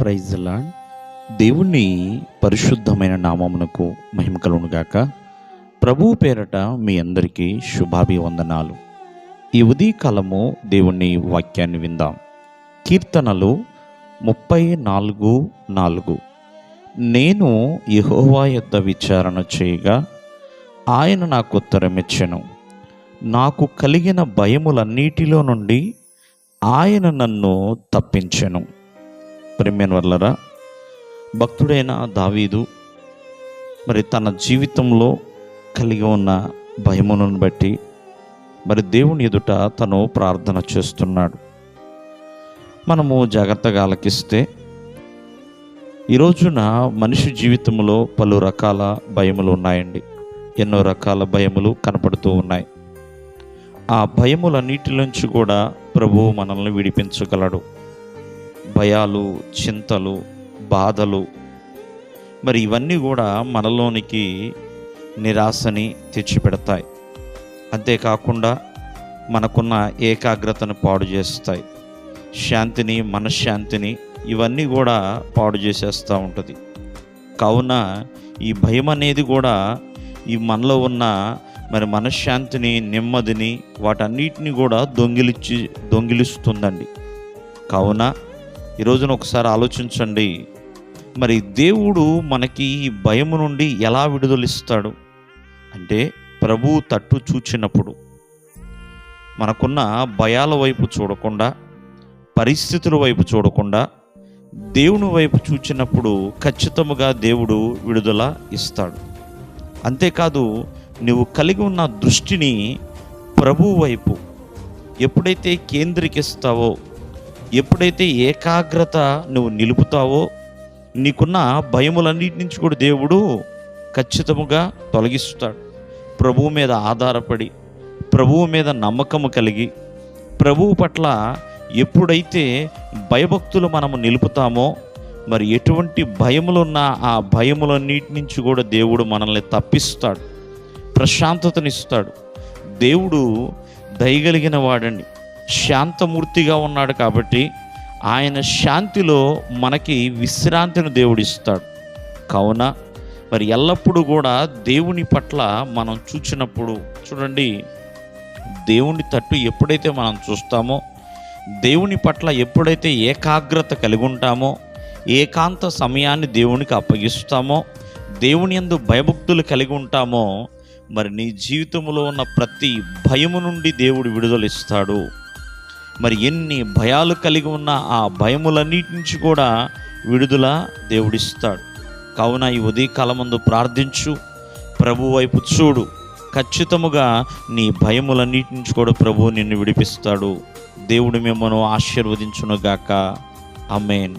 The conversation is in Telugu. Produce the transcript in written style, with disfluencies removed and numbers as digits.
Praise the lord. దేవుని పరిశుద్ధమైన నామమునకు మహిమ కలుగును గాక. ప్రభువు పేరట మీ అందరికీ శుభాభివందనాలు. ఈ ఉదయకాలము దేవుని వాక్యాన్ని విందాం. కీర్తనలు 34:4. నేను యెహోవా యొద్ద విచారణ చేయగా ఆయన నాకు ఉత్తరమిచ్చెను. నాకు కలిగిన భయములన్నిటిలో నుండి ఆయన నన్ను తప్పించెను. ప్రియమైన వారలారా, భక్తుడైన దావీదు తన జీవితంలో కలిగి ఉన్న భయములను బట్టి దేవుని ఎదుట తను ప్రార్థన చేస్తున్నాడు. మనము జాగ్రత్తగా ఆలకిస్తే ఈ రోజున మనిషి జీవితంలో పలు రకాల భయములు ఉన్నాయండి. ఎన్నో రకాల భయములు కనపడుతూ ఉన్నాయి. ఆ భయములన్నిటిలోంచి కూడా ప్రభువు మనల్ని విడిపించగలడు. భయాలు, చింతలు, బాధలు ఇవన్నీ కూడా మనలోనికి నిరాశని తెచ్చిపెడతాయి. అంతేకాకుండా మనకున్న ఏకాగ్రతను పాడు చేస్తాయి. శాంతిని, మనశ్శాంతిని ఇవన్నీ కూడా పాడు చేసేస్తూ ఉంటుంది. కావున ఈ భయం అనేది కూడా ఈ మనలో ఉన్న మనశ్శాంతిని, నెమ్మదిని, వాటన్నిటిని కూడా దొంగిలిస్తుందండి. కావున ఈరోజున ఒకసారి ఆలోచించండి, దేవుడు మనకి ఈ భయము నుండి ఎలా విడుదలిస్తాడు అంటే, ప్రభువు తట్టు చూచినప్పుడు మనకున్న భయాల వైపు చూడకుండా, పరిస్థితుల వైపు చూడకుండా దేవుని వైపు చూచినప్పుడు ఖచ్చితంగా దేవుడు విడుదల ఇస్తాడు. అంతేకాదు, నువ్వు కలిగి ఉన్న దృష్టిని ప్రభువు వైపు ఎప్పుడైతే కేంద్రీకరిస్తావో, ఎప్పుడైతే ఏకాగ్రత నువ్వు నిలుపుతావో, నీకున్న భయములన్నిటి నుంచి కూడా దేవుడు ఖచ్చితంగా తొలగిస్తాడు. ప్రభువు మీద ఆధారపడి, ప్రభువు మీద నమ్మకము కలిగి, ప్రభువు పట్ల ఎప్పుడైతే భయభక్తులు మనము నిలుపుతామో, ఎటువంటి భయములున్నా ఆ భయములన్నిటి నుంచి కూడా దేవుడు మనల్ని తప్పిస్తాడు, ప్రశాంతతనిస్తాడు. దేవుడు దయగలిగిన వాడండి, శాంతమూర్తిగా ఉన్నాడు. కాబట్టి ఆయన శాంతిలో మనకి విశ్రాంతిని దేవుడిస్తాడు. కావున ఎల్లప్పుడూ కూడా దేవుని పట్ల మనం చూచినప్పుడు చూడండి, దేవుని తట్టు ఎప్పుడైతే మనం చూస్తామో, దేవుని పట్ల ఎప్పుడైతే ఏకాగ్రత కలిగి ఉంటామో, ఏకాంత సమయాన్ని దేవునికి అప్పగిస్తామో, దేవుని యందు భయభక్తులు కలిగి ఉంటామో, నీ జీవితంలో ఉన్న ప్రతి భయము నుండి దేవుడు విడుదలిస్తాడు. ఎన్ని భయాలు కలిగి ఉన్న ఆ భయములన్నిటి నుంచి కూడా విడుదల దేవుడిస్తాడు. కావున ఈ ఉదయకాలమందు ప్రార్థించు, ప్రభు వైపు చూడు. ఖచ్చితముగా నీ భయములన్నిటి నుంచి కూడా ప్రభువు నిన్ను విడిపిస్తాడు. దేవుడు మిమ్మల్ని ఆశీర్వదించునుగాక. ఆమేన్.